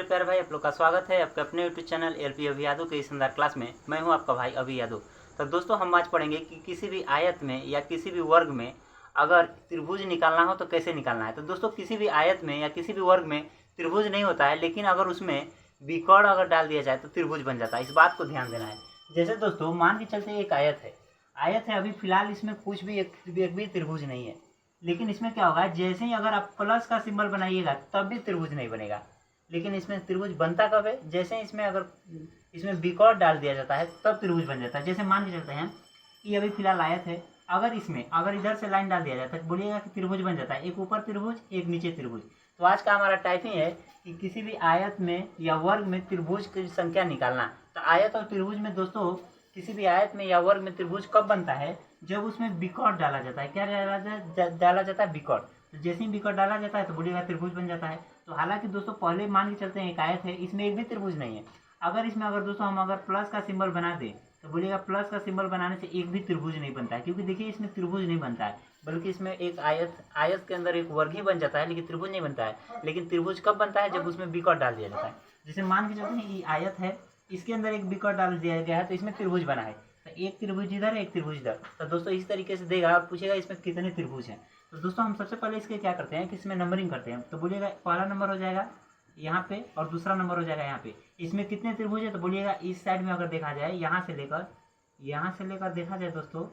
मेरे प्यारे भाई, आप लोग का स्वागत है आपके अपने यूट्यूब चैनल एलपी अभी यादव के इस शानदार क्लास में। मैं हूं आपका भाई अभी यादव। तो दोस्तों हम आज पढ़ेंगे कि किसी भी आयत में या किसी भी वर्ग में अगर त्रिभुज निकालना हो तो कैसे निकालना है। तो दोस्तों किसी भी आयत में या किसी भी वर्ग में त्रिभुज नहीं होता है, लेकिन अगर उसमें विकर्ण अगर डाल दिया जाए तो त्रिभुज बन जाता है। इस बात को ध्यान देना है। जैसे दोस्तों मान के चलते एक आयत है, अभी फिलहाल इसमें कुछ भी एक भी त्रिभुज नहीं है, लेकिन इसमें क्या होगा, जैसे ही अगर आप प्लस का सिंबल बनाइएगा तब भी त्रिभुज नहीं बनेगा। लेकिन इसमें त्रिभुज बनता कब है, जैसे इसमें अगर इसमें विकर्ण डाल दिया जाता है तब त्रिभुज बन जाता है। जैसे मान के चलते हैं कि अभी फिलहाल आयत है, अगर इसमें अगर इधर से लाइन डाल दिया जाता है बोलिएगा कि त्रिभुज बन जाता है, एक ऊपर त्रिभुज एक नीचे त्रिभुज। तो आज का हमारा टाइपिंग है कि किसी भी आयत में या वर्ग में त्रिभुज की संख्या निकालना। तो आयत और त्रिभुज में दोस्तों किसी भी आयत में या वर्ग में त्रिभुज कब बनता है, जब उसमें विकर्ण डाला जाता है। क्या डाला जाता है? विकर्ण। तो जैसे ही विकर्ण डाला जाता है तो बोलिएगा त्रिभुज बन जाता है। तो हालांकि दोस्तों पहले मान के चलते हैं एक आयत है, इसमें एक भी त्रिभुज नहीं है। अगर इसमें अगर दोस्तों हम अगर प्लस का सिंबल बना दें तो बोलिएगा प्लस का सिंबल बनाने से एक भी त्रिभुज नहीं बनता है, क्योंकि देखिए इसमें त्रिभुज नहीं बनता है, बल्कि इसमें एक आयत के अंदर एक वर्ग ही बन जाता है, लेकिन त्रिभुज नहीं बनता है। लेकिन त्रिभुज कब बनता है, जब उसमें विकर्ण डाल दिया जाता है। जैसे मान के चलते हैं ये आयत है, इसके अंदर एक विकर्ण डाल दिया गया है तो इसमें त्रिभुज बना है। तो एक त्रिभुज इधर एक त्रिभुज इधर। तो दोस्तों इस तरीके से देगा और पूछेगा इसमें कितने त्रिभुज हैं। तो दोस्तों हम सबसे पहले इसके क्या करते हैं कि इसमें नंबरिंग करते हैं। तो बोलिएगा पहला नंबर हो जाएगा यहाँ पे और दूसरा नंबर हो जाएगा यहाँ पे। इसमें कितने त्रिभुज है तो बोलिएगा इस साइड में अगर देखा जाए यहाँ से लेकर देखा जाए दोस्तों,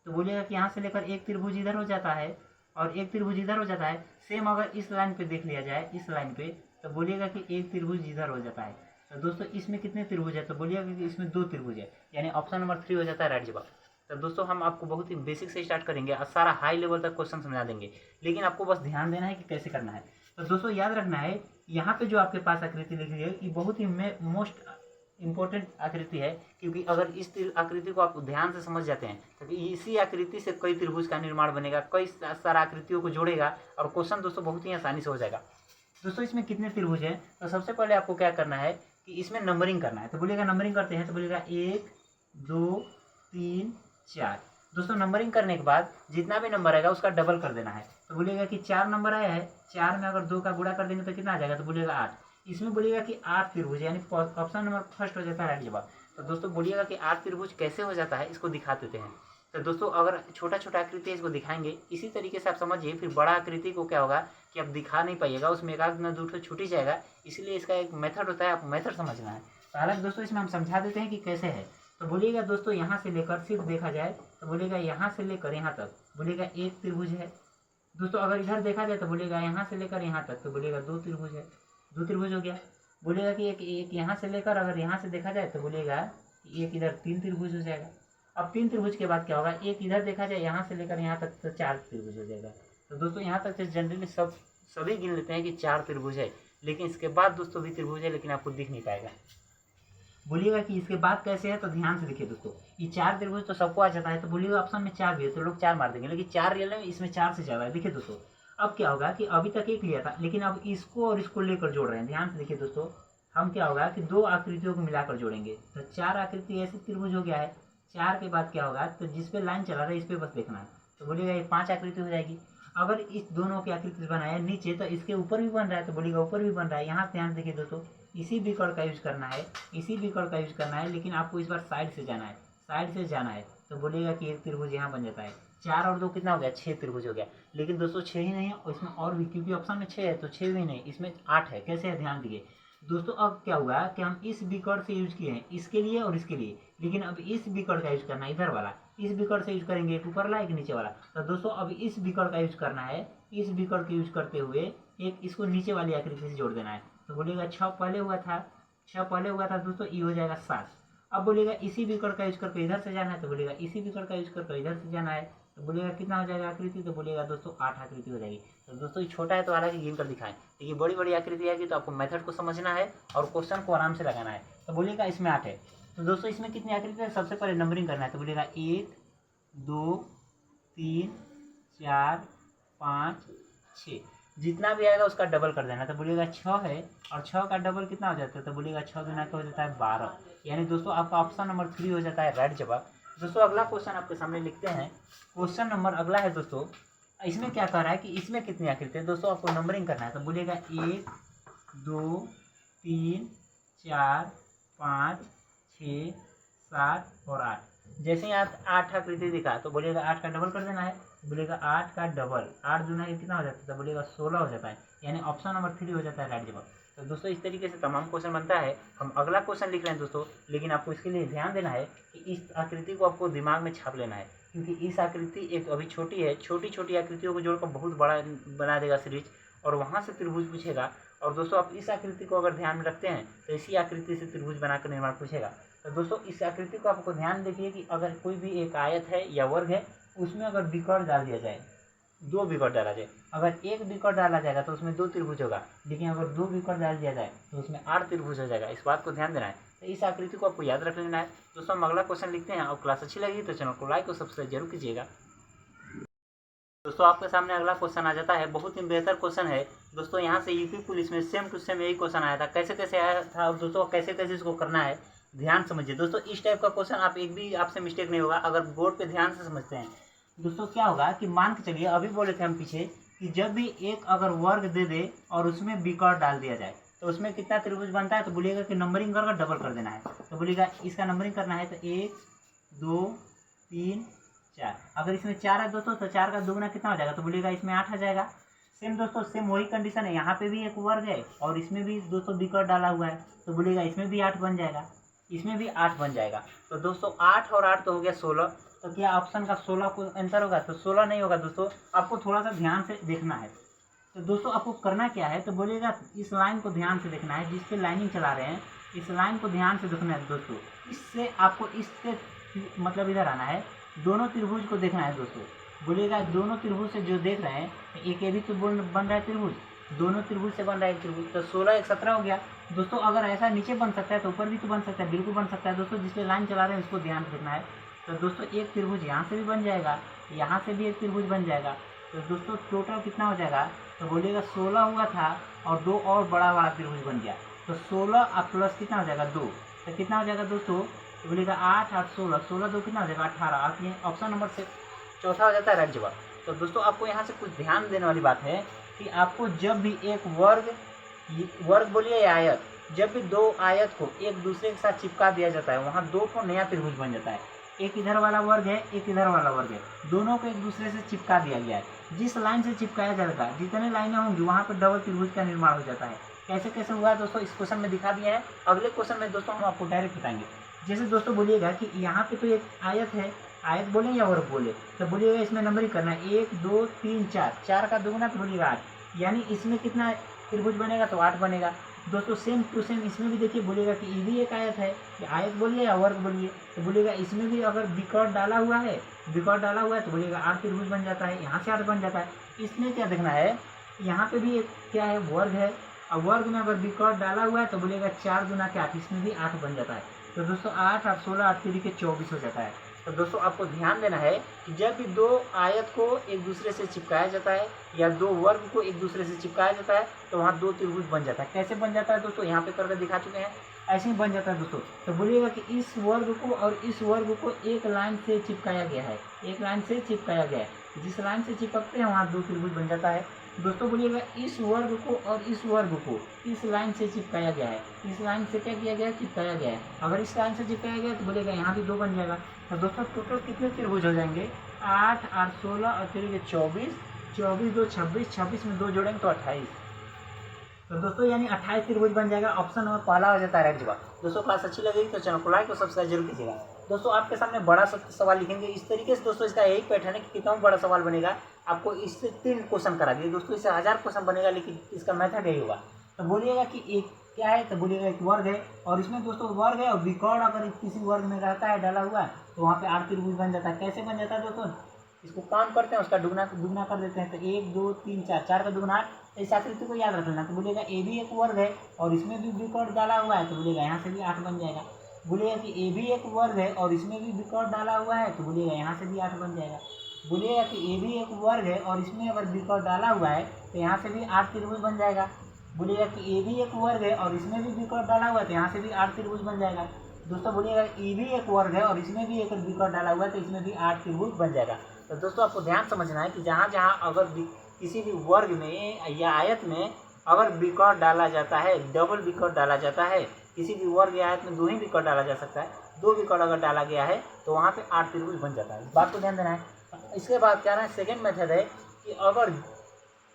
तो बोलिएगा कि यहाँ से लेकर एक त्रिभुज इधर हो जाता है और एक त्रिभुज इधर हो जाता है। सेम अगर इस लाइन पे देख लिया जाए, इस लाइन पे, तो बोलिएगा कि एक त्रिभुज इधर हो जाता है। तो दोस्तों इसमें कितने त्रिभुज है तो बोलिएगा कि इसमें 2 त्रिभुज है, यानी ऑप्शन नंबर 3 हो जाता है राइट जवाब। तो दोस्तों हम आपको बहुत ही बेसिक से स्टार्ट करेंगे और सारा हाई लेवल तक क्वेश्चन समझा देंगे, लेकिन आपको बस ध्यान देना है कि कैसे करना है। तो दोस्तों याद रखना है, यहाँ पे जो आपके पास आकृति लिखी है ये बहुत ही मोस्ट इंपॉर्टेंट आकृति है, क्योंकि अगर इस आकृति को आप ध्यान से समझ जाते हैं तो इसी आकृति से कई त्रिभुज का निर्माण बनेगा, कई सारा आकृतियों को जोड़ेगा और क्वेश्चन दोस्तों बहुत ही आसानी से हो जाएगा। दोस्तों इसमें कितने त्रिभुज हैं, तो सबसे पहले आपको क्या करना है कि इसमें नंबरिंग करना है। तो बोलिएगा नंबरिंग करते हैं तो बोलिएगा 1 2 3 4। दोस्तों नंबरिंग करने के बाद जितना भी नंबर आएगा उसका डबल कर देना है। तो बोलिएगा कि 4 नंबर आया है, 4 में अगर 2 का गुणा कर देंगे तो कितना आ जाएगा, तो बोलिएगा 8। इसमें बोलिएगा कि 8 त्रिभुज, यानी ऑप्शन नंबर फर्स्ट हो जाता है राइट जवाब। तो दोस्तों बोलिएगा कि 8 त्रिभुज कैसे हो जाता है, इसको दिखा देते हैं। तो दोस्तों अगर छोटा छोटा आकृति है इसको दिखाएंगे, इसी तरीके से आप समझिए। फिर बड़ा आकृति को क्या होगा कि आप दिखा नहीं पाइएगा, उसमें एक आध न दो ठो छूट ही जाएगा, इसलिए इसका एक मेथड होता है, आप मेथड समझना है। तो हालांकि दोस्तों इसमें हम समझा देते हैं कि कैसे है। तो बोलिएगा दोस्तों यहाँ से लेकर सिर्फ देखा जाए तो बोलिएगा यहाँ से लेकर यहाँ तक बोलिएगा एक त्रिभुज है। दोस्तों अगर इधर देखा जाए तो बोलिएगा यहाँ से लेकर यहाँ तक तो बोलिएगा 2 त्रिभुज है, 2 त्रिभुज हो गया। बोलिएगा कि एक यहाँ से लेकर अगर यहाँ से देखा जाए तो बोलिएगा कि एक इधर 3 त्रिभुज हो जाएगा। अब 3 त्रिभुज के बाद क्या होगा, एक इधर देखा जाए यहाँ से लेकर यहाँ तक तो 4 त्रिभुज हो जाएगा। तो दोस्तों यहाँ तक से जनरली सभी गिन लेते हैं कि 4 त्रिभुज है, लेकिन इसके बाद दोस्तों भी त्रिभुज है, लेकिन आपको दिख नहीं पाएगा। बोलिएगा कि इसके बाद कैसे है, तो ध्यान से देखिए दोस्तों, ये 4 त्रिभुज तो सबको आ जाता है। तो बोलिएगा ऑप्शन में 4 भी है तो लोग 4 मार देंगे, लेकिन 4 रियल में इसमें 4 से ज़्यादा है। देखिए दोस्तों अब क्या होगा कि अभी तक एक लिया था, लेकिन अब इसको और इसको लेकर जोड़ रहे हैं। ध्यान से देखिए दोस्तों, हम क्या होगा कि 2 आकृतियों को मिलाकर जोड़ेंगे तो 4 आकृति ऐसे त्रिभुज हो गया है। 4 के बाद क्या होगा, तो जिस पे लाइन चला रहा है इस पे बस देखना है। तो बोलिएगा ये 5 आकृति हो जाएगी। अगर इस दोनों की आकृति बनाया नीचे तो इसके ऊपर भी बन रहा है, तो बोलिएगा ऊपर भी बन रहा है। यहाँ ध्यान देखिए दोस्तों, इसी विकर्ण का यूज करना है, इसी विकर्ण का यूज करना है, लेकिन आपको इस बार साइड से जाना है, साइड से जाना है। तो बोलिएगा कि एक त्रिभुज यहाँ बन जाता है। 4 और 2 कितना हो गया, 6 त्रिभुज हो गया। लेकिन दोस्तों 6 ही नहीं है, और इसमें और भी, क्योंकि ऑप्शन में 6 है तो 6 भी नहीं, इसमें 8 है। कैसे है ध्यान दीजिए दोस्तों। अब क्या हुआ कि हम इस विकर्ण से यूज किए हैं इसके लिए और इसके लिए, लेकिन अब इस विकर्ण का यूज करना है, इधर वाला इस विकर्ण से यूज करेंगे, एक ऊपर वाला एक नीचे वाला। तो दोस्तों अब इस विकर्ण का यूज करना है, इस विकर्ण का यूज करते हुए एक इसको नीचे वाली आकृति से जोड़ देना है। तो बोलिएगा 6 पहले हुआ था, 6 पहले हुआ था दोस्तों, ये हो जाएगा 7। अब बोलिएगा इसी विकर्ण का यूज करके इधर से जाना है, तो बोलिएगा इसी विकर्ण का यूज करके इधर से जाना है। तो बोलिएगा कितना हो जाएगा आकृति, तो बोलिएगा दोस्तों 8 आकृति हो जाएगी। तो दोस्तों ये छोटा है तो हालांकि गिन कर दिखाएं, लेकिन बड़ी बड़ी आकृति आएगी तो आपको मेथड को समझना है और क्वेश्चन को आराम से लगाना है। तो बोलिएगा इसमें 8 है। तो दोस्तों इसमें कितनी आकृति है, सबसे पहले नंबरिंग करना है। तो बोलिएगा 1 2 3 4 5 6, जितना भी आएगा उसका डबल कर देना। तो बोलिएगा 6 है और 6 का डबल कितना हो जाता है, तो बोलिएगा 6 गुना का हो जाता है 12, यानी दोस्तों आपका ऑप्शन नंबर 3 हो जाता है राइट जवाब। दोस्तों अगला क्वेश्चन आपके सामने लिखते हैं। क्वेश्चन नंबर अगला है दोस्तों, इसमें क्या कह रहा है कि इसमें कितनी आकृति है। दोस्तों आपको नंबरिंग करना है। तो बोलिएगा 1 2 3, 4, 5, 6, 7 और 8। जैसे यहाँ 8 आकृति दिखा तो बोलिएगा 8 का डबल कर देना है, बोलिएगा 8 का डबल, 8 दूना कितना हो जाता है, तो बोलिएगा 16 हो जाता है, यानी ऑप्शन नंबर 3 हो जाता है राइट जवाब। तो दोस्तों इस तरीके से तमाम क्वेश्चन बनता है। हम अगला क्वेश्चन लिख रहे हैं दोस्तों, लेकिन आपको इसके लिए ध्यान देना है कि इस आकृति को आपको दिमाग में छाप लेना है, क्योंकि इस आकृति एक अभी छोटी है, छोटी छोटी आकृतियों को जोड़कर बहुत बड़ा बना देगा सीरीज, और वहाँ से त्रिभुज पूछेगा। और दोस्तों आप इस आकृति को अगर ध्यान में रखते हैं तो इसी आकृति से त्रिभुज बनाकर निर्माण पूछेगा। तो दोस्तों इस आकृति को आपको ध्यान देखिए कि अगर कोई भी एक आयत है या वर्ग है, उसमें अगर विकर्ण डाल दिया जाए, 2 विकर्ण डाला जाए, अगर 1 विकर्ण डाला जाएगा तो उसमें 2 त्रिभुज होगा, लेकिन अगर 2 विकर्ण डाल दिया जाए तो उसमें 8 त्रिभुज हो जाएगा। इस बात को ध्यान देना है। तो इस आकृति को आपको याद रख लेना है। दोस्तों हम अगला क्वेश्चन लिखते हैं, और क्लास अच्छी लगी तो चैनल को लाइक और सब्सक्राइब जरूर कीजिएगा। दोस्तों आपके सामने अगला क्वेश्चन आ जाता है, बहुत ही बेहतर क्वेश्चन है दोस्तों। यहाँ से यूपी पुलिस में सेम टू सेम यही क्वेश्चन आया था। कैसे कैसे आया था और दोस्तों कैसे कैसे इसको करना है ध्यान समझिए। दोस्तों इस टाइप का क्वेश्चन आप एक भी आपसे मिस्टेक नहीं होगा अगर बोर्ड पे ध्यान से समझते हैं। दोस्तों क्या होगा कि मान के चलिए, अभी बोले थे हम पीछे कि जब भी एक अगर वर्ग दे दे और उसमें विकर्ण डाल दिया जाए तो उसमें कितना त्रिभुज बनता है, तो बोलिएगा कि नंबरिंग करके डबल कर देना है। तो बोलिएगा इसका नंबरिंग करना है तो 1, 2, 3, 4। अगर इसमें 4 है दोस्तों तो 4 का दुगना कितना हो जाएगा, तो बोलिएगा इसमें 8 आ जाएगा। सेम दोस्तों सेम वही कंडीशन है, यहाँ पे भी एक वर्ग है और इसमें भी दोस्तों विकर्ण डाला हुआ है, तो बोलिएगा इसमें भी 8 बन जाएगा, इसमें भी 8 बन जाएगा। तो दोस्तों 8 और 8 तो हो गया 16। तो क्या ऑप्शन का 16 को आंसर होगा, तो 16 नहीं होगा दोस्तों। आपको थोड़ा सा ध्यान से देखना है। तो दोस्तों आपको करना क्या है, तो बोलिएगा इस लाइन को ध्यान से देखना है, जिस पे लाइनिंग चला रहे हैं इस लाइन को ध्यान से देखना है दोस्तों। इससे आपको इससे मतलब इधर आना है, दोनों त्रिभुज को देखना है दोस्तों। बोलिएगा दोनों त्रिभुज से जो देख रहे हैं एक ये भी तो बन रहा है त्रिभुज, दोनों त्रिभुज से बन रहा है त्रिभुज। तो 16 1 17 हो गया दोस्तों। अगर ऐसा नीचे बन सकता है तो ऊपर भी तो बन सकता है, बिल्कुल बन सकता है दोस्तों। जिसपे लाइन चला रहे हैं उसको ध्यान रखना है। तो दोस्तों एक त्रिभुज यहाँ से भी बन जाएगा, यहाँ से भी एक त्रिभुज बन जाएगा। तो दोस्तों टोटल कितना हो जाएगा, तो बोलिएगा 16 हुआ था और 2 और बड़ा वाला त्रिभुज बन गया। तो 16 और प्लस कितना हो जाएगा 2, तो कितना हो जाएगा दोस्तों, तो बोलिएगा 8 8 16, 16 2 कितना हो जाएगा 18। आप ये ऑप्शन नंबर से चौथा हो जाता है राइट जवाब। तो दोस्तों आपको यहाँ से कुछ ध्यान देने वाली बात है कि आपको जब भी एक वर्ग बोलिए या आयत, जब भी 2 आयत को एक दूसरे के साथ चिपका दिया जाता है वहाँ 2 को नया त्रिभुज बन जाता है। एक इधर वाला वर्ग है, एक इधर वाला वर्ग है, दोनों को एक दूसरे से चिपका दिया गया है। जिस लाइन से चिपकाया जाएगा जितने लाइनें होंगी वहाँ पर डबल त्रिभुज का निर्माण हो जाता है। कैसे कैसे हुआ है दोस्तों, इस क्वेश्चन में दिखा दिया है। अगले क्वेश्चन में दोस्तों हम आपको डायरेक्ट बताएंगे। जैसे दोस्तों बोलिएगा कि यहाँ पे तो एक आयत है, आयत बोले या वर्ग बोले, तो बोलिएगा इसमें नंबरिंग करना है 1 2 3 4, 4 का दुगुना तो बोलिएगा 8, यानी इसमें कितना त्रिभुज बनेगा, तो 8 बनेगा। दोस्तों सेम टू सेम इसमें भी देखिए, बोलिएगा कि ये भी एक आयत है, आयत बोलिए या वर्ग बोलिए, तो बोलिएगा इसमें भी अगर विकर्ण डाला हुआ है तो बोलिएगा 8 त्रिभुज बन जाता है, यहाँ से 8 बन जाता है। इसमें क्या देखना है, यहाँ पे भी एक क्या है वर्ग है, और वर्ग में अगर विकर्ण डाला हुआ है तो बोलिएगा 4 गुना के 8, इसमें भी 8 बन जाता है। तो दोस्तों 8 8 16 8 3 के 24 हो जाता है। तो दोस्तों आपको ध्यान देना है कि जब भी 2 आयत को एक दूसरे से चिपकाया जाता है या 2 वर्ग को एक दूसरे से चिपकाया जाता है तो वहाँ 2 त्रिभुज बन जाता है। कैसे बन जाता है दोस्तों, यहाँ पे करके दिखा चुके हैं, ऐसे ही बन जाता है दोस्तों। तो बोलिएगा कि इस वर्ग को और इस वर्ग को एक लाइन से चिपकाया गया है, एक लाइन से चिपकाया गया है। जिस लाइन से चिपकते हैं वहाँ 2 त्रिभुज बन जाता है। दोस्तों बोलिएगा इस वर्ग को और इस वर्ग को इस लाइन से चिपकाया गया है, इस लाइन से क्या किया गया है, चिपकाया गया है। अगर इस लाइन से चिपकाया गया तो बोलिएगा यहाँ भी 2 बन जाएगा। तो दोस्तों टोटल कितने त्रिभुज हो जाएंगे, 8 8 16 और 3 के 24, 24 2 26, 26 में 2 जोड़ेंगे तो 28। तो दोस्तों यानी 28 त्रिभुज बन जाएगा। ऑप्शन नंबर पहला हो जाता है राइट जवाब। दोस्तों क्लास अच्छी लगेगी तो चैनल को लाइक और सब्सक्राइब जरूर कीजिएगा। दोस्तों आपके सामने बड़ा सवाल लिखेंगे इस तरीके से। दोस्तों इसका यही पैटर्न है कि कितना बड़ा सवाल बनेगा, आपको इससे 3 क्वेश्चन करा दिए दोस्तों, इससे 1000 क्वेश्चन बनेगा, लेकिन इसका मेथड यही होगा। तो बोलिएगा कि एक क्या है, तो बोलिएगा एक वर्ग है और इसमें दोस्तों वर्ग है और विकर्ण अगर किसी वर्ग में रहता है डाला हुआ तो वहाँ पे 8 त्रिभुज बन जाता है। कैसे बन जाता है दोस्तों, इसको काम करते हैं उसका दुगना कर देते हैं। तो 1 2 3 4, 4 का दुगना 8। इस आकृति को याद रख लेना। तो बोलिएगा ए भी एक वर्ग है और इसमें भी विकर्ण डाला हुआ है तो बोलिएगा यहाँ से भी 8 बन जाएगा। बोलिएगा कि ए भी एक वर्ग है और इसमें भी विकर्ण डाला हुआ है तो बोलिएगा यहाँ से भी 8 बन जाएगा। बोलिएगा कि ए भी एक वर्ग है और इसमें अगर विकर्ण डाला हुआ है तो यहाँ से भी 8 त्रिभुज बन जाएगा। बोलिएगा कि ए भी एक वर्ग है और इसमें भी विकर्ण डाला हुआ है तो यहाँ से भी 8 त्रिभुज बन जाएगा। दोस्तों बोलिएगा ए भी एक वर्ग है और इसमें भी एक विकर्ण डाला हुआ है तो इसमें भी 8 त्रिभुज बन जाएगा। तो दोस्तों आपको ध्यान समझना है कि जहाँ जहाँ अगर किसी भी वर्ग में या आयत में अगर विकर्ण डाला जाता है, डबल विकर्ण डाला जाता है, किसी भी वर्ग या आयत में 2 ही विकर्ण डाला जा सकता है, 2 विकर्ण अगर डाला गया है तो वहाँ पे 8 त्रिभुज बन जाता है। इस बात को ध्यान देना है। इसके बाद क्या है, सेकेंड मेथड है कि अगर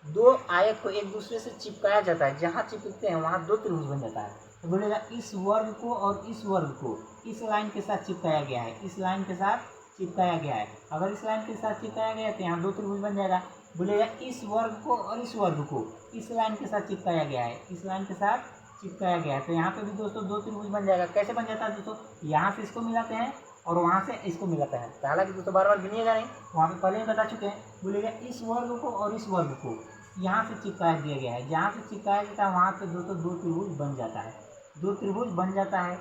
2 आयत को एक दूसरे से चिपकाया जाता है, जहाँ चिपकते हैं वहाँ 2 त्रिभुज बन जाता है। तो बोलेगा इस वर्ग को और इस वर्ग को इस लाइन के साथ चिपकाया गया है, इस लाइन के साथ चिपकाया गया है। अगर इस लाइन के साथ चिपकाया गया है तो यहाँ 2 त्रिभुज बन जाएगा। बोलेगा इस वर्ग को और इस वर्ग को इस लाइन के साथ चिपकाया गया है, इस लाइन के साथ चिपकाया गया है, तो यहाँ पे भी दोस्तों 2 त्रिभुज बन जाएगा। कैसे बन जाता है दोस्तों, यहाँ से इसको मिलाते हैं और वहाँ से इसको मिलाते हैं। हालांकि दोस्तों बार बार गिनिएगा नहीं, वहाँ पे पहले ही बता चुके हैं। बोलेगा इस वर्ग को और इस वर्ग को यहाँ से चिपकाया दिया गया है, जहाँ से चिपकाया जाता है वहाँ पे दोस्तों 2 त्रिभुज बन जाता है, 2 त्रिभुज बन जाता है।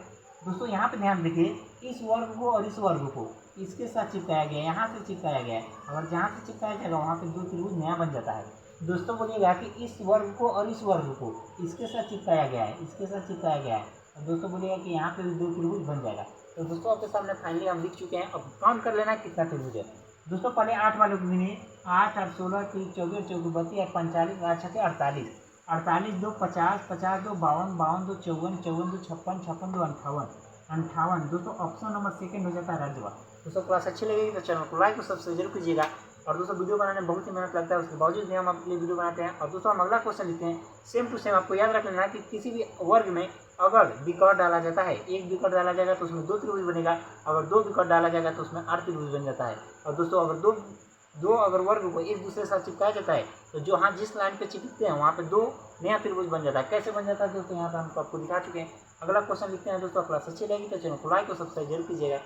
दोस्तों यहाँ पे ध्यान देखिए, इस वर्ग को और इस वर्ग को इसके साथ चिपकाया गया है, यहाँ से चिपकाया गया है। अगर जहाँ से चिपकाया जाएगा वहाँ पे 2 त्रिभुज नया बन जाता है। दोस्तों बोलिएगा कि इस वर्ग को और इस वर्ग को इसके साथ चिपकाया गया है, इसके साथ चिपकाया गया है, और दोस्तों बोलिएगा कि यहाँ पे भी 2 त्रिभुज बन जाएगा। तो दोस्तों आपके सामने फाइनली हम लिख चुके हैं। अब काउंट कर लेना है कितना त्रिभुज है। दोस्तों पहले 8 वाले को गिनिए, 8 8 16 24 24 32 8 45 8 6 48 48 2 50 50 2 52 52 2 54 54 2 56 56 2 58 दोस्तों ऑप्शन नंबर सेकंड हो जाता है राज्यवा। दोस्तों क्लास अच्छी लगेगी तो चैनल को लाइक और सब्सक्राइब जरूर कीजिएगा। और दोस्तों वीडियो बनाने में बहुत ही मेहनत लगता है, उसके बावजूद भी हम आपके लिए वीडियो बनाते हैं। और दोस्तों हम अगला क्वेश्चन लिखते हैं, सेम टू सेम। आपको याद रख लेना है कि किसी भी वर्ग में अगर विकर्ण डाला जाता है, एक विकर्ण डाला जाएगा तो उसमें 2 त्रिभुज बनेगा, अगर 2 विकर्ण डाला जाएगा तो उसमें 8 त्रिभुज बन जाता है। और दोस्तों अगर दो अगर वर्ग को एक दूसरे के साथ चिपकाया जाता है तो जो हाँ जिस लाइन पे चिपकते हैं वहाँ पे 2 नया त्रिभुज बन जाता है। कैसे बन जाता है दोस्तों, यहाँ पे हम आपको दिखा चुके हैं। अगला क्वेश्चन लिखते हैं। दोस्तों क्लास अच्छी लगेगी तो चैनल को लाइक और सब्सक्राइब जरूर कीजिएगा।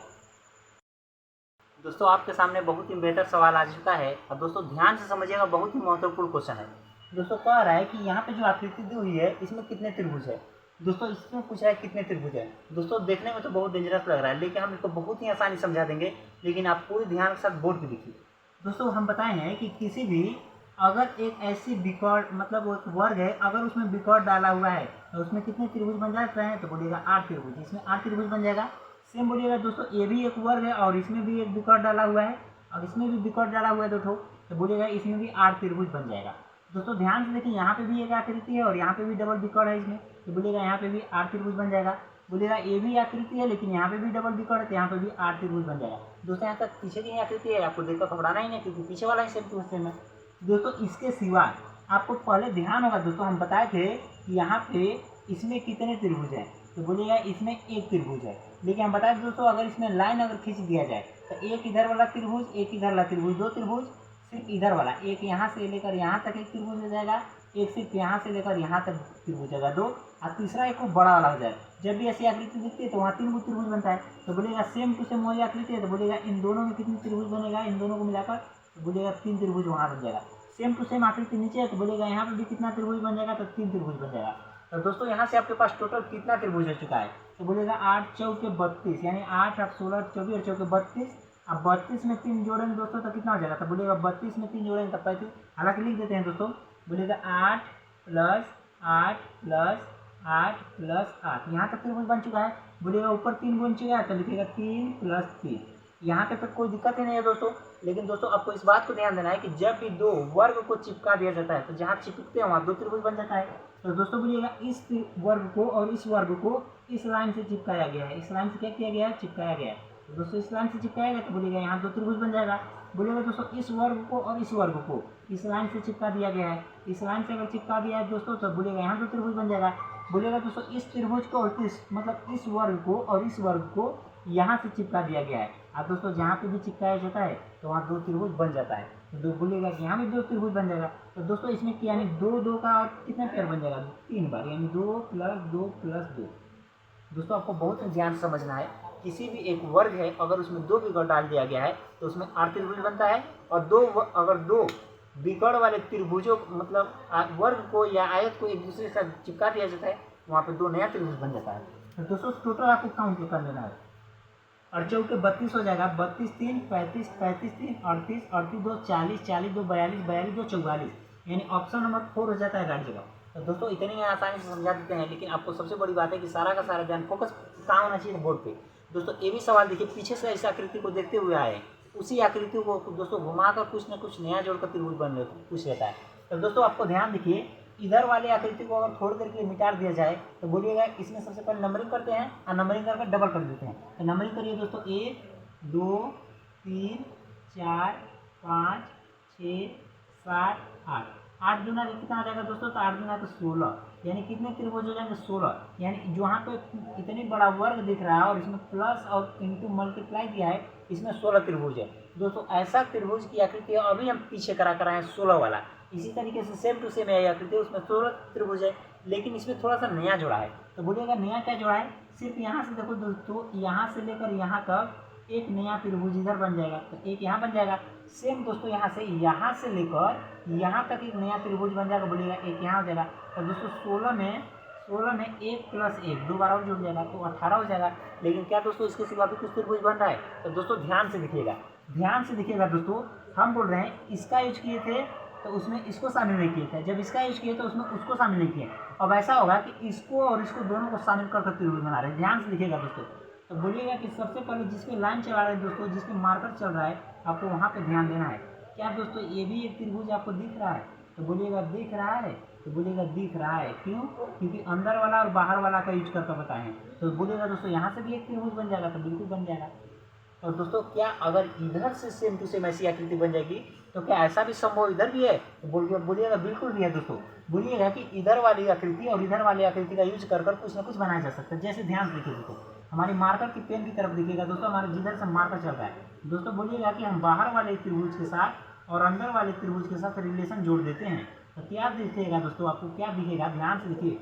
दोस्तों आपके सामने बहुत ही बेहतर सवाल आ चुका है, और दोस्तों ध्यान से समझिएगा, बहुत ही महत्वपूर्ण क्वेश्चन है। दोस्तों कह रहा है कि यहाँ पे जो आकृति दी हुई है इसमें कितने त्रिभुज है। दोस्तों इसमें पूछ रहा है कितने त्रिभुज है। दोस्तों देखने में तो बहुत डेंजरस लग रहा है, लेकिन हम इसको बहुत ही आसानी समझा देंगे, लेकिन आप पूरे ध्यान के साथ बोर्ड पे लिखिए। दोस्तों हम बताए हैं कि किसी भी अगर एक ऐसी विकर्ण मतलब एक वर्ग है, अगर उसमें विकर्ण डाला हुआ है तो उसमें कितने त्रिभुज बन जाते हैं, तो बोलिएगा 8 त्रिभुज। इसमें 8 त्रिभुज बन जाएगा। सेम बोलिएगा दोस्तों ये भी एक वर्ग है और इसमें भी एक विकर्ण डाला हुआ है और इसमें भी विकर्ण डाला हुआ है 2 ठो, तो बोलिएगा इसमें भी 8 त्रिभुज बन जाएगा। दोस्तों ध्यान से देखिए, यहाँ पे भी एक आकृति है और यहाँ पे भी डबल विकर्ण है इसमें, तो बोलिएगा यहाँ पे भी 8 त्रिभुज बन जाएगा। बोलिएगा ये भी आकृति है लेकिन यहाँ पे भी डबल विकर्ण है तो यहाँ पे भी 8 त्रिभुज बन जाएगा। दोस्तों यहाँ तक पीछे की आकृति है, आपको देखकर घबराना ही नहीं क्योंकि पीछे वाला ही सेम टू सेम है। दोस्तों इसके सिवा आपको पहले ध्यान होगा, दोस्तों हम बताए थे कि यहाँ पे इसमें कितने त्रिभुज हैं, तो बोलिएगा इसमें एक त्रिभुज है। लेकिन हम बताए दोस्तों अगर इसमें लाइन अगर खींच दिया जाए तो एक इधर वाला त्रिभुज, एक इधर वाला त्रिभुज, 2 त्रिभुज, सिर्फ इधर वाला एक यहाँ से लेकर यहाँ तक एक त्रिभुज हो जाएगा, एक सिर्फ यहाँ से लेकर यहाँ तक त्रिभुज होगा 2, और तीसरा एक बड़ा वाला हो जाएगा। जब भी ऐसी आकृति दिखती है तो वहाँ 3 त्रिभुज बनता है, तो बोलेगा सेम टू सेम वही आकृति है, तो बोलेगा इन दोनों में कितनी त्रिभुज बनेगा, इन दोनों को मिलाकर तो बोलेगा 3 त्रिभुज वहाँ बन जाएगा। सेम टू सेम आकृति नीचे है तो बोलेगा यहाँ पे भी कितना त्रिभुज बन जाएगा, तो 3 त्रिभुज बन जाएगा। तो दोस्तों यहाँ से आपके पास टोटल कितना त्रिभुज हो चुका है, तो बोलेगा 8 चौके 32, यानी 8 8 16 24 और चौके 32। अब 32 में 3 जोड़ेंगे दोस्तों तो कितना हो जाएगा, तो बोलेगा 32 में 3 जोड़ेंगे तो 35। हालांकि लिख देते हैं दोस्तों, बोलेगा 8 + 8 + 8 + 8, यहाँ तक त्रिभुज बन चुका है। बोलेगा ऊपर 3 बन चुका है तो लिखेगा 3 + 3। यहाँ तक कोई दिक्कत ही नहीं है दोस्तों। लेकिन दोस्तों आपको इस बात को ध्यान देना है कि जब भी 2 वर्ग को चिपका दिया जाता है तो जहाँ चिपकते हैं वहाँ 2 त्रिभुज बन जाता है। तो दोस्तों बोलिएगा इस वर्ग को और इस वर्ग को इस लाइन से चिपकाया गया है, इस लाइन से क्या किया गया है, चिपकाया गया है। तो दोस्तों इस लाइन से चिपकाया गया तो बोलिएगा यहाँ 2 त्रिभुज बन जाएगा। बोलिएगा दोस्तों इस वर्ग को और इस वर्ग को इस लाइन से चिपका दिया गया है, इस लाइन से अगर चिपका दिया है दोस्तों तो बोलिएगा यहाँ 2 त्रिभुज बन जाएगा। बोलिएगा दोस्तों इस त्रिभुज को और मतलब इस वर्ग को और इस वर्ग को यहाँ से चिपका दिया गया है, और दोस्तों जहाँ पे भी चिपकाया जाता है तो वहाँ 2 त्रिभुज बन जाता है। तो बोलिएगा कि यहाँ भी 2 त्रिभुज बन जाएगा। तो दोस्तों इसमें क्या यानी 2 2 का और कितना पेयर बन जाएगा, 3 बार, यानी 2 + 2 + 2। दोस्तों आपको बहुत ध्यान से समझना है, किसी भी एक वर्ग है अगर उसमें 2 विकर्ण डाल दिया गया है तो उसमें 8 त्रिभुज बनता है, और अगर 2 विकर्ण वाले त्रिभुजों मतलब वर्ग को या आयत को एक दूसरे के साथ चिपका दिया जाता है वहाँ पे 2 नया त्रिभुज बन जाता है। तो दोस्तों टोटल आपको काउंट कर लेना है, और चौके 32 हो जाएगा, 32 3 35 35 3 38 38 2 40 40 2 42 42 2 44, यानी ऑप्शन नंबर 4 हो जाता है राइट जगह। तो दोस्तों इतनी आसानी से समझा देते हैं, लेकिन आपको सबसे बड़ी बात है कि सारा का सारा ध्यान फोकस कहाँ होना चाहिए, बोर्ड पे। दोस्तों ये भी सवाल देखिए, पीछे से इस आकृति को देखते हुए आए, उसी आकृति को दोस्तों घुमाकर कुछ न कुछ नया जोड़कर त्रिभुज बन पूछ लेता है। तो दोस्तों आपको ध्यान देखिए इधर वाले आकृति को अगर थोड़ी देर के लिए मिटा दिया जाए तो बोलिएगा इसमें सबसे पहले नंबरिंग करते हैं और नंबरिंग करके डबल कर देते हैं। तो नंबरिंग करिए दोस्तों, 1 2 3 4 5 6 7 8। 8 दूना कितना आ जाएगा दोस्तों? तो 8 दूना तो 16, यानी कितने त्रिभुज हो जाएंगे? 16। यानी जहाँ पे इतनी बड़ा वर्ग दिख रहा है और इसमें प्लस और इंटू मल्टीप्लाई दिया है, इसमें 16 त्रिभुज है दोस्तों। ऐसा त्रिभुज की आकृति है, अभी हम पीछे करा कर आए हैं 16 वाला। इसी तरीके से सेम टू सेम यही आकृति है, उसमें 16 त्रिभुज है, लेकिन इसमें थोड़ा सा नया जोड़ा है। तो बोलिएगा नया क्या जोड़ा है? सिर्फ यहाँ से देखो दोस्तों, यहाँ से लेकर यहाँ तक एक नया त्रिभुज इधर बन जाएगा, तो एक यहाँ बन जाएगा। सेम दोस्तों यहाँ से लेकर यहाँ तक एक नया त्रिभुज बन जाएगा, बोलिएगा एक यहाँ हो जाएगा। तो दोस्तों 16 में 1 प्लस 1 2 बार और जुड़ जाएगा तो 18 हो जाएगा। लेकिन क्या दोस्तों इसके सिवा भी कुछ त्रिभुज बन रहा है? तो दोस्तों ध्यान से दिखिएगा दोस्तों, हम बोल रहे हैं इसका यूज किए थे तो उसमें इसको शामिल नहीं किए थे, जब इसका यूज किए तो उसमें उसको शामिल नहीं किए। अब ऐसा होगा कि इसको और इसको दोनों को शामिल कर त्रिभुज बना रहे हैं। ध्यान से दिखिएगा दोस्तों। तो बोलिएगा कि सबसे पहले जिस पे लाइन चला रहे हैं दोस्तों, जिस पे मार्कर चल रहा है, आपको वहाँ पे ध्यान देना है। क्या दोस्तों ये भी एक त्रिभुज आपको दिख रहा है? तो बोलिएगा दिख रहा है, तो बोलिएगा दिख रहा है। क्यों? क्योंकि अंदर वाला और बाहर वाला का यूज करके बताएं। तो बोलिएगा दोस्तों यहाँ से भी एक त्रिभुज बन जाएगा, तो बिल्कुल बन जाएगा। और दोस्तों क्या अगर इधर से सेम टू सेम ऐसी आकृति बन जाएगी तो क्या ऐसा भी संभव इधर भी है? तो बोलिएगा बिल्कुल भी है दोस्तों। बोलिएगा कि इधर वाली आकृति और इधर वाली आकृति का यूज कर कुछ ना कुछ बनाया जा सकता है। जैसे ध्यान से देखिए दोस्तों, हमारी मार्कर की पेन की तरफ देखिएगा दोस्तों, हमारे जिधर से मार्कर चल रहा है दोस्तों, बोलिएगा कि हम बाहर वाले त्रिभुज के साथ और अंदर वाले त्रिभुज के साथ रिलेशन जोड़ देते हैं। तो क्या दिखेगा दोस्तों? आपको क्या दिखेगा? ध्यान से देखिए,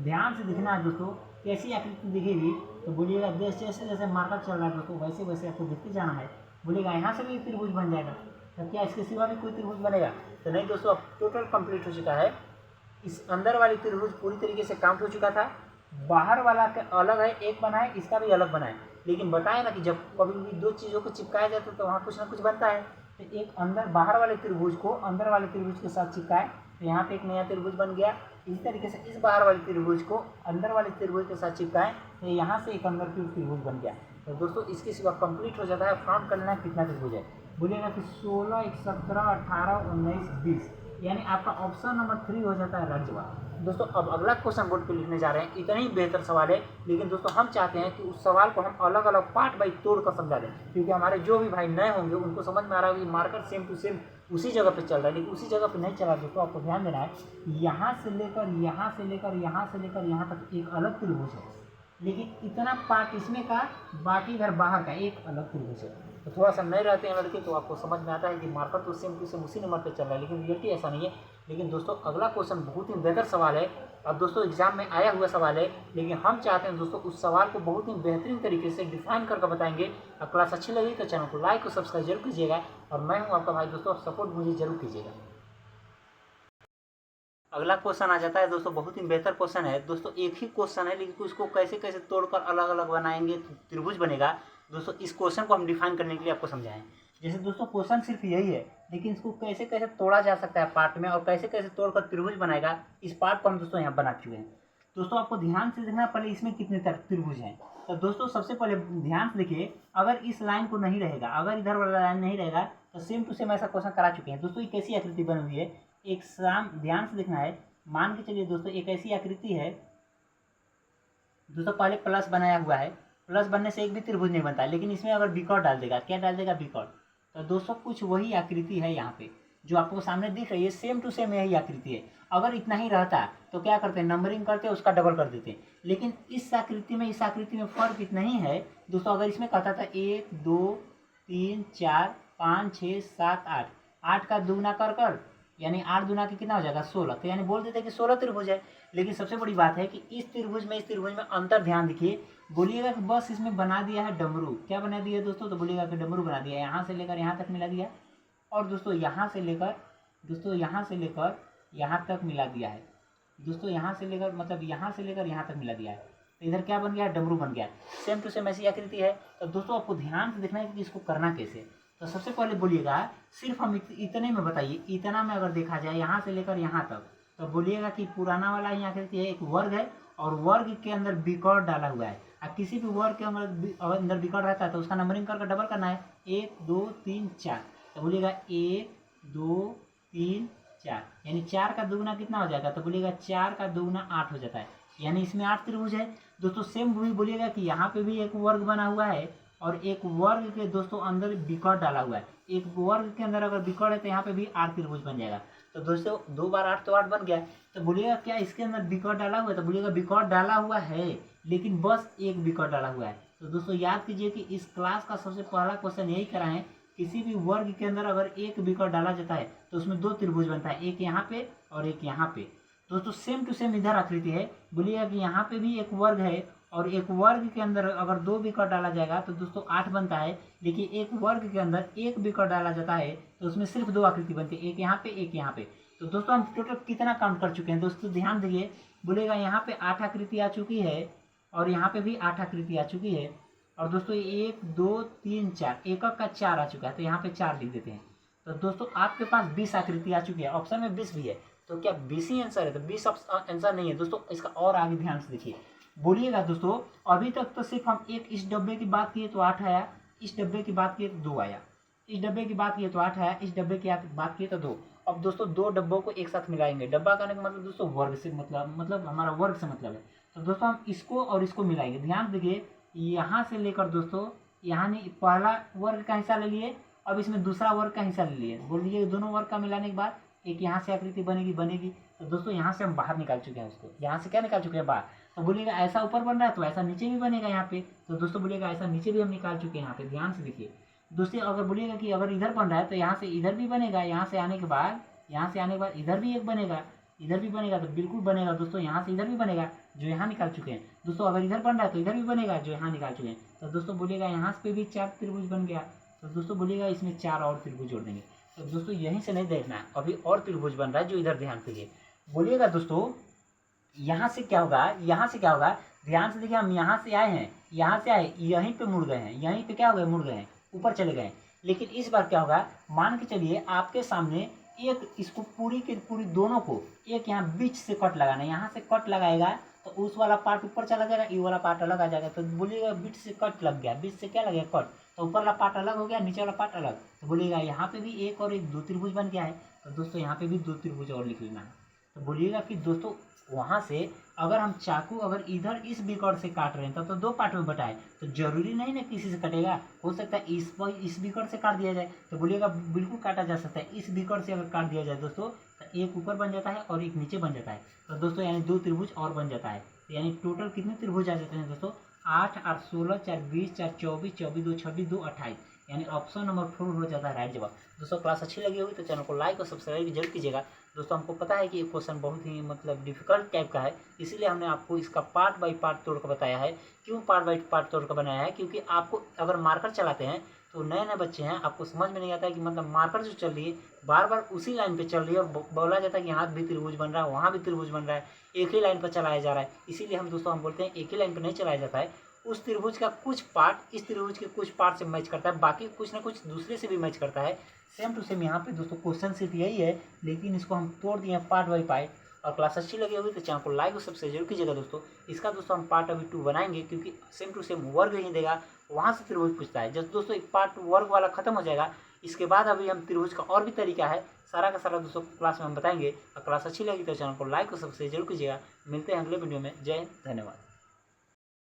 ध्यान से दिखना है दोस्तों। कैसी आकृति दिखेगी? तो बोलिएगा जैसे जैसे मार्कर चल रहा है दोस्तों, वैसे वैसे आपको देखते जाना है। बोलिएगा यहाँ से भी त्रिभुज बन जाएगा। तो क्या इसके सिवा भी कोई त्रिभुज बनेगा? तो नहीं दोस्तों, अब टोटल कंप्लीट हो चुका है। इस अंदर वाली त्रिभुज पूरी तरीके से काउंट हो चुका था। बाहर वाला का अलग है, एक बना है, इसका भी अलग बना है। लेकिन बताए ना कि जब कभी भी दो चीज़ों को चिपकाया जाता है तो वहाँ कुछ ना कुछ बनता है। तो एक अंदर बाहर वाले त्रिभुज को अंदर वाले त्रिभुज के साथ चिपकाए तो यहाँ पे एक नया त्रिभुज बन गया। इसी तरीके से इस बाहर वाले त्रिभुज को अंदर वाले त्रिभुज के साथ चिपकाए तो यहाँ से एक अंदर की त्रिभुज बन गया। तो दोस्तों इसके सिवा कंप्लीट हो जाता है। फाउंड करना है कितना त्रिभुज है। बोलिएगा कि 16, 17, 18, 19, 20, यानी आपका ऑप्शन नंबर 3 हो जाता है राज्य वाला। दोस्तों अब अगला क्वेश्चन बोर्ड पे लिखने जा रहे हैं। इतना ही बेहतर सवाल है, लेकिन दोस्तों हम चाहते हैं कि उस सवाल को हम अलग अलग पार्ट बाई तोड़ कर समझा दें, क्योंकि हमारे जो भी भाई नए होंगे उनको समझ में आ रहा है कि मार्कर सेम टू सेम उसी जगह पे चल रहा है, लेकिन उसी जगह पे नहीं चला। दोस्तों आपको ध्यान देना है, यहाँ से लेकर यहाँ से लेकर यहाँ से लेकर यहाँ तक एक अलग त्रिभुज है, लेकिन इतना पार्ट इसमें का, बाकी इधर बाहर का एक अलग त्रिभुज है। तो थोड़ा सा नए रहते हैं लड़के तो आपको समझ में आता है कि मार्कर तो सेम टू सेम उसी नंबर पे चल रहा है, लेकिन रियलिटी ऐसा नहीं है। लेकिन दोस्तों अगला क्वेश्चन बहुत ही बेहतर सवाल है। अब दोस्तों एग्जाम में आया हुआ सवाल है, लेकिन हम चाहते हैं दोस्तों उस सवाल को बहुत ही बेहतरीन तरीके से डिफाइन करके बताएंगे। अब क्लास अच्छी लगी तो चैनल को लाइक और सब्सक्राइब जरूर कीजिएगा, और मैं हूँ आपका भाई दोस्तों, सपोर्ट मुझे जरूर कीजिएगा। अगला क्वेश्चन आ जाता है दोस्तों, बहुत ही बेहतर क्वेश्चन है दोस्तों। एक ही क्वेश्चन है, लेकिन उसको कैसे कैसे तोड़कर अलग अलग बनाएंगे तो त्रिभुज बनेगा। दोस्तों इस क्वेश्चन को हम डिफाइन करने के लिए आपको समझाएं। जैसे दोस्तों क्वेश्चन सिर्फ यही है, लेकिन इसको कैसे कैसे तोड़ा जा सकता है पार्ट में, और कैसे कैसे तोड़कर त्रिभुज बनाएगा, इस पार्ट को हम दोस्तों यहाँ बना चुके हैं। दोस्तों आपको ध्यान से देखना, पहले इसमें कितने त्रिभुज हैं। तो दोस्तों सबसे पहले ध्यान से देखिए, अगर इस लाइन को नहीं रहेगा, अगर इधर वाला लाइन नहीं रहेगा तो सेम टू सेम ऐसा क्वेश्चन करा चुके हैं। दोस्तों ये कैसी आकृति बनी हुई है, एक साम ध्यान से देखना है। मान के चलिए दोस्तों एक ऐसी आकृति है दोस्तों, पहले प्लस बनाया हुआ है, प्लस बनने से एक भी त्रिभुज नहीं बनता है, लेकिन इसमें अगर बिकॉट डाल देगा, क्या डाल देगा? बिकॉट। तो दोस्तों कुछ वही आकृति है यहाँ पे जो आपको सामने दिख रही है, सेम टू सेम यही आकृति है। अगर इतना ही रहता तो क्या करते हैं, नंबरिंग करते उसका डबल कर देते। लेकिन इस आकृति में इस आकृति में फर्क इतना ही है दोस्तों। अगर इसमें कहता था 1 2 3 4 5 6 7 8, 8 का दुगना कर यानी 8 दूना के कितना हो जाएगा? 16। तो यानी बोल देते कि 16 त्रिभुज है। लेकिन सबसे बड़ी बात है कि इस त्रिभुज में अंतर ध्यान देखिए। बोलिएगा कि बस इसमें बना दिया है डमरू। क्या बना दिया है दोस्तों? तो बोलिएगा कि डमरू बना दिया, यहाँ से लेकर यहाँ तक मिला दिया, और दोस्तों यहाँ से लेकर यहाँ तक मिला दिया है। दोस्तों यहाँ से लेकर मतलब यहाँ से लेकर यहाँ तक मिला दिया है। तो इधर क्या बन गया? डमरू बन गया। सेम टू सेम ऐसी आकृति है। तो दोस्तों आपको ध्यान से देखना है कि इसको करना कैसे। तो सबसे पहले बोलिएगा सिर्फ हम इतने में बताइए, इतना में अगर देखा जाए यहाँ से लेकर यहाँ तक, तो बोलिएगा कि पुराना वाला ही आकृति है, एक वर्ग है और वर्ग के अंदर बिकॉट डाला हुआ है। अब किसी भी वर्ग के अंदर बिकॉट रहता है तो उसका नंबरिंग करके डबल करना है, 1 2 3 4। तो बोलिएगा 1 2 3 4, यानी 4 का दुगुना कितना हो जाएगा, तो बोलिएगा 4 का दुगुना 8 हो जाता है, यानी इसमें 8 त्रिभुज है। दोस्तों सेम वही बोलिएगा कि यहाँ पे भी एक वर्ग बना हुआ है और एक वर्ग के दोस्तों अंदर बिकट डाला हुआ है। एक वर्ग के अंदर अगर बिकट है तो यहाँ पे भी 8 त्रिभुज बन जाएगा। तो दोस्तों 2 बार 8 तो 8 बन गया। तो बोलिएगा क्या इसके अंदर बिकट डाला हुआ है, तो बोलिएगा बिकट डाला हुआ है, लेकिन बस एक बिकट डाला हुआ है। तो दोस्तों याद कीजिए कि इस क्लास का सबसे पहला क्वेश्चन यही कराएं, किसी भी वर्ग के अंदर अगर एक बिकट डाला जाता है तो उसमें 2 त्रिभुज बनता है, एक यहाँ पे और एक यहाँ पे। दोस्तों सेम टू सेम इधर आकृति है, बोलिएगा कि यहाँ पे भी एक वर्ग है और एक वर्ग के अंदर अगर 2 बिकट डाला जाएगा तो दोस्तों 8 बनता है, लेकिन एक वर्ग के अंदर एक बिकट डाला जाता है तो उसमें सिर्फ 2 आकृति बनती है, एक यहाँ पे एक यहाँ पे। तो दोस्तों हम टोटल कितना काउंट कर चुके हैं दोस्तों, ध्यान दीजिए। बोलेगा यहाँ पे 8 आकृति आ चुकी है और यहाँ पे भी 8 आकृति आ चुकी है। और दोस्तों 1 2 3 4, एक का 4 आ चुका है, तो यहाँ पे 4 लिख देते हैं। तो दोस्तों आपके पास 20 आकृति आ चुकी है, ऑप्शन में 20 भी है, तो क्या 20 ही आंसर है, तो 20 आंसर नहीं है दोस्तों, इसका और आगे ध्यान से देखिए। बोलिएगा दोस्तों अभी तक तो सिर्फ हम एक इस डब्बे की बात किए तो 8 आया, इस डब्बे की बात किए तो 2 आया, इस डब्बे की बात किए तो 8 आया, इस डब्बे की बात किए तो 2। अब दोस्तों 2 डब्बों को एक साथ मिलाएंगे, डब्बा कहने का मतलब दोस्तों वर्ग से मतलब हमारा वर्ग से मतलब है। तो दोस्तों हम इसको और इसको मिलाएंगे, ध्यान देखिए यहाँ से लेकर दोस्तों यहाँ नहीं, पहला वर्ग का हिस्सा ले लिए, अब इसमें दूसरा वर्ग का हिस्सा ले लिए। बोल दीजिए दोनों वर्ग का मिलाने के बाद एक यहाँ से आकृति बनेगी। तो दोस्तों यहाँ से हम बाहर निकाल चुके हैं उसको, यहाँ से क्या निकाल चुके हैं बाहर। तो बोलिएगा ऐसा ऊपर बन रहा है तो ऐसा नीचे भी बनेगा यहाँ पे। तो दोस्तों बोलिएगा ऐसा नीचे भी हम निकाल चुके हैं यहाँ पे, ध्यान से देखिए। दोस्तों अगर बोलिएगा कि अगर इधर बन रहा है तो यहाँ से इधर भी बनेगा, यहाँ से आने के बाद इधर भी एक बनेगा, इधर भी बनेगा, तो बिल्कुल बनेगा दोस्तों, यहाँ से इधर भी बनेगा जो यहाँ निकाल चुके हैं। दोस्तों अगर इधर बन रहा है तो इधर भी बनेगा जो यहाँ निकाल चुके हैं। तो दोस्तों बोलिएगा यहाँ पे भी 4 त्रिभुज बन गया। तो दोस्तों बोलिएगा इसमें 4 और त्रिभुज जोड़ देंगे। तो दोस्तों यहीं से नहीं देखना है, अभी और त्रिभुज बन रहा है जो इधर ध्यान दीजिए। बोलिएगा दोस्तों यहाँ से क्या होगा, ध्यान से देखिए। हम यहाँ से आए हैं, यहीं पे मुड़ गए हैं, यहीं पे क्या हो गए, मुड़ गए हैं, ऊपर चले गए। लेकिन इस बार क्या होगा, मान के चलिए आपके सामने एक इसको पूरी के पूरी दोनों को एक यहाँ बीच से कट लगाना है, यहाँ से कट लगाएगा तो उस वाला पार्ट ऊपर चला जाएगा, ये वाला पार्ट अलग आ जाएगा। तो बोलिएगा बीच से कट लग गया, बीच से क्या लग गया, कट, तो ऊपर वाला पार्ट अलग हो गया, नीचे वाला पार्ट अलग। तो बोलिएगा यहाँ पे भी एक और एक 2 त्रिभुज बन गया है। तो दोस्तों यहाँ पे भी 2 त्रिभुज और लिख लेना है। तो बोलिएगा कि दोस्तों वहाँ से अगर हम चाकू अगर इधर इस बिकट से काट रहे हैं तब तो 2 पार्ट में बटाए, तो जरूरी नहीं ना किसी से कटेगा, हो सकता है इस बिकट से काट दिया जाए। तो बोलिएगा बिल्कुल काटा जा सकता है, इस बिकट से अगर काट दिया जाए दोस्तों तो एक ऊपर बन जाता है और एक नीचे बन जाता है। तो दोस्तों यानी 2 त्रिभुज और बन जाता है। तो यानी टोटल कितने त्रिभुज आ जाते हैं दोस्तों, 8 8 16 4 20 4 24 24 2 26 2 28, यानी ऑप्शन नंबर 4 हो जाता है राइट जवाब। दोस्तों क्लास अच्छी लगी होगी तो चैनल को लाइक और सब्सक्राइब जरूर कीजिएगा। दोस्तों हमको पता है कि ये क्वेश्चन बहुत ही डिफिकल्ट टाइप का है, इसीलिए हमने आपको इसका पार्ट बाय पार्ट तोड़ कर बताया है। क्यों पार्ट बाय पार्ट तोड़ कर बनाया है, क्योंकि आपको अगर मार्कर चलाते हैं तो नए बच्चे हैं, आपको समझ में नहीं आता है कि मार्कर जो चल रही है बार बार उसी लाइन पे चल रही है और बोला जाता है कि यहाँ भी त्रिभुज बन रहा है, वहाँ भी त्रिभुज बन रहा है, एक ही लाइन पर चलाया जा रहा है। इसीलिए हम बोलते हैं एक ही लाइन पर नहीं चलाया जाता है, उस त्रिभुज का कुछ पार्ट इस त्रिभुज के कुछ पार्ट से मैच करता है, बाकी कुछ ना कुछ दूसरे से भी मैच करता है। सेम टू सेम यहाँ पे दोस्तों क्वेश्चन सिर्फ यही है, लेकिन इसको हम तोड़ दिए पार्ट बाई पार्ट। और क्लास अच्छी लगी होगी तो चैनल को लाइक और सब्सक्राइब जरूर कीजिएगा दोस्तों। इसका दोस्तों हम पार्ट अभी 2 बनाएंगे, क्योंकि सेम टू सेम वर्ग ही देगा, वहाँ से त्रिभुज पूछता है। जब दोस्तों एक पार्ट वर्ग वाला खत्म हो जाएगा, इसके बाद अभी हम त्रिभुज का और भी तरीका है, सारा का सारा दोस्तों क्लास में हम बताएंगे। और क्लास अच्छी लगी तो चैनल को लाइक और सब्सक्राइब जरूर कीजिएगा। मिलते हैं अगले वीडियो में। जय हिंद, धन्यवाद।